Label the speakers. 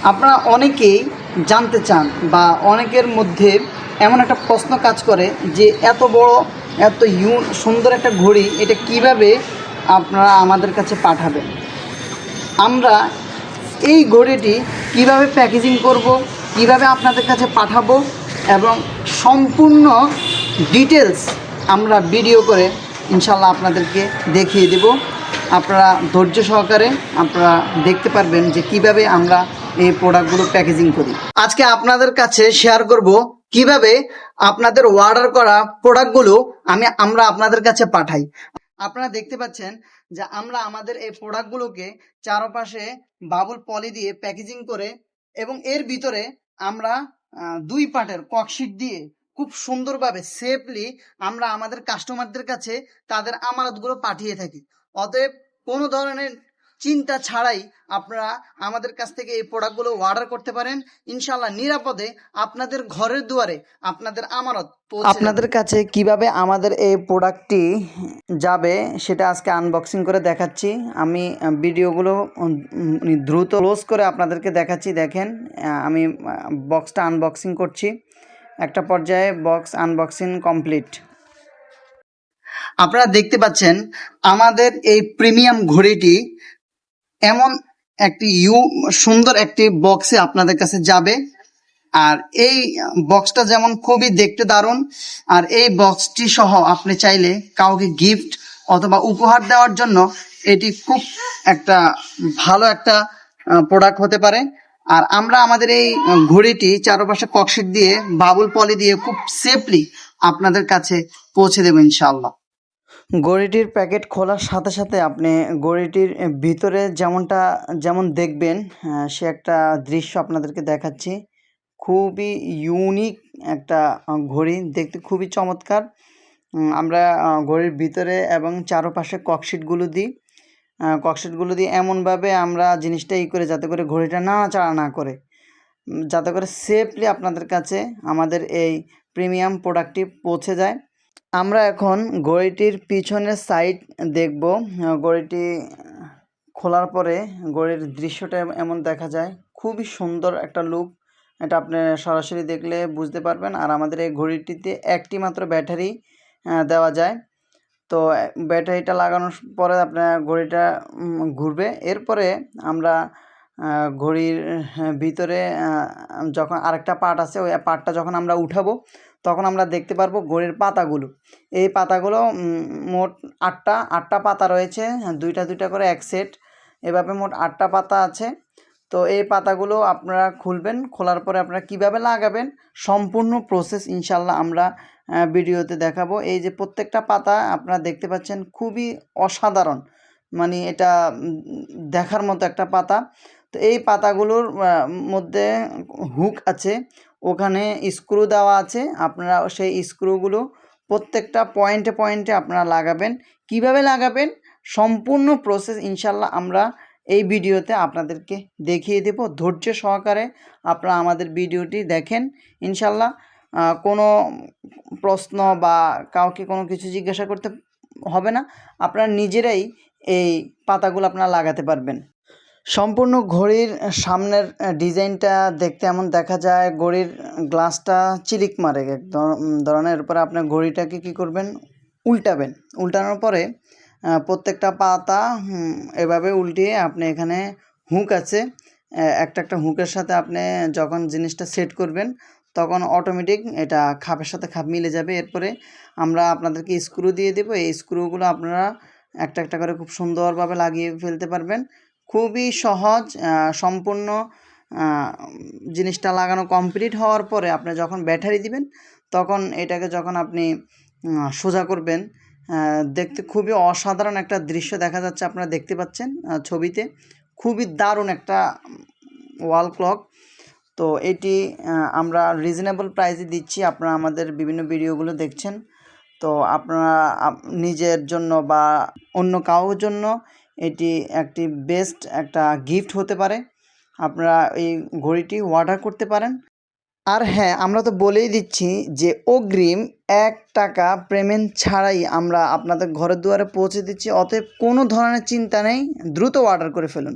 Speaker 1: আপনারা অনেকেই জানতে চান বা অনেকের মধ্যে এমন একটা প্রশ্ন কাজ করে যে এত বড় এত সুন্দর একটা ঘড়ি এটা কিভাবে আপনারা আমাদের কাছে পাঠাবেন। আমরা এই ঘড়িটি কিভাবে প্যাকেজিং করব, কিভাবে আপনাদের কাছে পাঠাবো এবং সম্পূর্ণ ডিটেলস আমরা ভিডিও করে ইনশাল্লাহ আপনাদেরকে দেখিয়ে দেব। আপনারা ধৈর্য সহকারে আপনারা দেখতে পারবেন যে কিভাবে আমরা এই প্রোডাক্টগুলো প্যাকেজিং করি। আজকে আপনাদের কাছে শেয়ার করব কিভাবে আপনাদের অর্ডার করা প্রোডাক্টগুলো আমরা আপনাদের কাছে পাঠাই। আপনারা দেখতে পাচ্ছেন যে আমরা আমাদের এই প্রোডাক্টগুলোকে চারপাশে বাবুল পলি দিয়ে প্যাকেজিং করে এবং এর ভিতরে আমরা 2 পার্টের ককশিট দিয়ে খুব সুন্দরভাবে সেফলি আমরা আমাদের কাস্টমারদের কাছে তাদের আমানতগুলো পাঠিয়ে থাকি। অতএব কোনো ধরনের চিন্তা ছাড়াই আপনারা আমাদের কাছ থেকে এই প্রোডাক্টগুলো অর্ডার করতে পারেন। ইনশাল্লাহ নিরাপদে আপনাদের ঘরের দুয়ারে আপনাদের আমানত আপনাদের কাছে কিভাবে আমাদের এই প্রোডাক্টটি যাবে সেটা আজকে আনবক্সিং করে দেখাচ্ছি। আমি ভিডিওগুলো দ্রুত ক্লোজ করে আপনাদেরকে দেখাচ্ছি। দেখেন আমি বক্সটা আনবক্সিং করছি। একটা পর্যায়ে বক্স আনবক্সিং কমপ্লিট। আপনারা দেখতে পাচ্ছেন আমাদের এই প্রিমিয়াম ঘড়িটি এমন একটি সুন্দর একটি বক্সে আপনাদের কাছে যাবে। আর এই বক্সটা যেমন খুবই দেখতে দারুণ, আর এই বক্সটি সহ আপনি চাইলে কাউকে গিফট অথবা উপহার দেওয়ার জন্য এটি খুব একটা ভালো একটা প্রোডাক্ট হতে পারে। আর আমরা আমাদের এই ঘড়িটি চারপাশে ককশিট দিয়ে বাবুল পলি দিয়ে খুব সেফলি আপনাদের কাছে পৌঁছে দেবো ইনশাআল্লাহ। ঘড়িটির প্যাকেট খোলার সাথে সাথে আপনি ঘড়িটির ভিতরে যেমন দেখবেন সে একটা দৃশ্য আপনাদেরকে দেখাচ্ছি। খুবই ইউনিক একটা ঘড়ি, দেখতে খুবই চমৎকার। আমরা ঘড়ির ভিতরে এবং চারপাশে ককশিটগুলো দিই এমনভাবে আমরা জিনিসটা করে যাতে করে ঘড়িটা নাড়াচাড়া না করে, যাতে করে সেফলি আপনাদের কাছে আমাদের এই প্রিমিয়াম প্রোডাক্টটি পৌঁছে যায়। আমরা এখন ঘড়িটির পিছনের সাইড দেখব। ঘড়িটি খোলার পরে ঘড়ির দৃশ্যটা এমন দেখা যায়, খুবই সুন্দর একটা লুক। এটা আপনি সরাসরি দেখলে বুঝতে পারবেন। আর আমাদের এই ঘড়িটিতে একটি মাত্র ব্যাটারি দেওয়া যায়। তো ব্যাটারিটা লাগানোর পরে আপনার ঘড়িটা ঘুরবে। এরপরে আমরা ঘড়ির ভিতরে যখন আরেকটা পার্ট আছে ওই পার্টটা যখন আমরা উঠাবো তখন আমরা দেখতে পারবো ঘড়ির পাতাগুলো। এই পাতাগুলো মোট 8টা পাতা রয়েছে, 2টা করে এক সেট, এভাবে মোট 8টা পাতা আছে। তো এই পাতাগুলো আপনারা খুলবেন, খোলার পরে আপনারা কিভাবে লাগাবেন সম্পূর্ণ প্রসেস ইনশাল্লাহ আমরা ভিডিওতে দেখাবো। এই যে প্রত্যেকটা পাতা আপনারা দেখতে পাচ্ছেন, খুবই অসাধারণ, মানে এটা দেখার মতো একটা পাতা। তো এই পাতাগুলোর মধ্যে হুক আছে, ওখানে স্ক্রু দেওয়া আছে। আপনারা সেই স্ক্রুগুলো প্রত্যেকটা পয়েন্টে আপনারা লাগাবেন। কিভাবে লাগাবেন সম্পূর্ণ প্রসেস ইনশাল্লাহ আমরা এই ভিডিওতে আপনাদেরকে দেখিয়ে দেব। ধৈর্য সহকারে আপনারা আমাদের ভিডিওটি দেখেন ইনশাল্লাহ। কোনো প্রশ্ন বা কাউকে কোনো কিছু জিজ্ঞাসা করতে হবে না, আপনারা নিজেরাই এই পাতাগুলো আপনারা লাগাতে পারবেন। সম্পূর্ণ ঘড়ির সামনের ডিজাইনটা দেখতে এমন দেখা যায়, ঘড়ির গ্লাসটা চিলিক মারে এক ধরনের। এরপরে আপনার ঘড়িটাকে কী করবেন, উল্টানোর পরে প্রত্যেকটা পাতা এভাবে উল্টিয়ে আপনি এখানে হুক আছে, একটা হুকের সাথে আপনি যখন জিনিসটা সেট করবেন তখন অটোমেটিক এটা খাপের সাথে খাপ মিলে যাবে। এরপরে আমরা আপনাদেরকে স্ক্রু দিয়ে দেবো। এই স্ক্রুগুলো আপনারা একটা করে খুব সুন্দরভাবে লাগিয়ে ফেলতে পারবেন। খুবই সহজ। সম্পূর্ণ জিনিসটা লাগানো কমপ্লিট হওয়ার পরে আপনি যখন ব্যাটারি দিবেন তখন এটাকে যখন আপনি সোজা করবেন, দেখতে খুবই অসাধারণ একটা দৃশ্য দেখা যাচ্ছে। আপনারা দেখতে পাচ্ছেন ছবিতে, খুবই দারুণ একটা ওয়াল ক্লক। তো এটি আমরা রিজনেবল প্রাইসে দিচ্ছি। আপনারা আমাদের বিভিন্ন ভিডিওগুলো দেখছেন, তো আপনারা নিজের জন্য বা অন্য কারোর জন্য এটি একটি বেস্ট একটা গিফট হতে পারে। আপনারা এই ঘড়িটি অর্ডার করতে পারেন। আর হ্যাঁ, আমরা তো বলেই দিচ্ছি যে অগ্রিম 1 টাকা পেমেন্ট ছাড়াই আমরা আপনাদের ঘরের দুয়ারে পৌঁছে দিচ্ছি। অতএব কোনো ধরনের চিন্তা নেই, দ্রুত অর্ডার করে ফেলুন।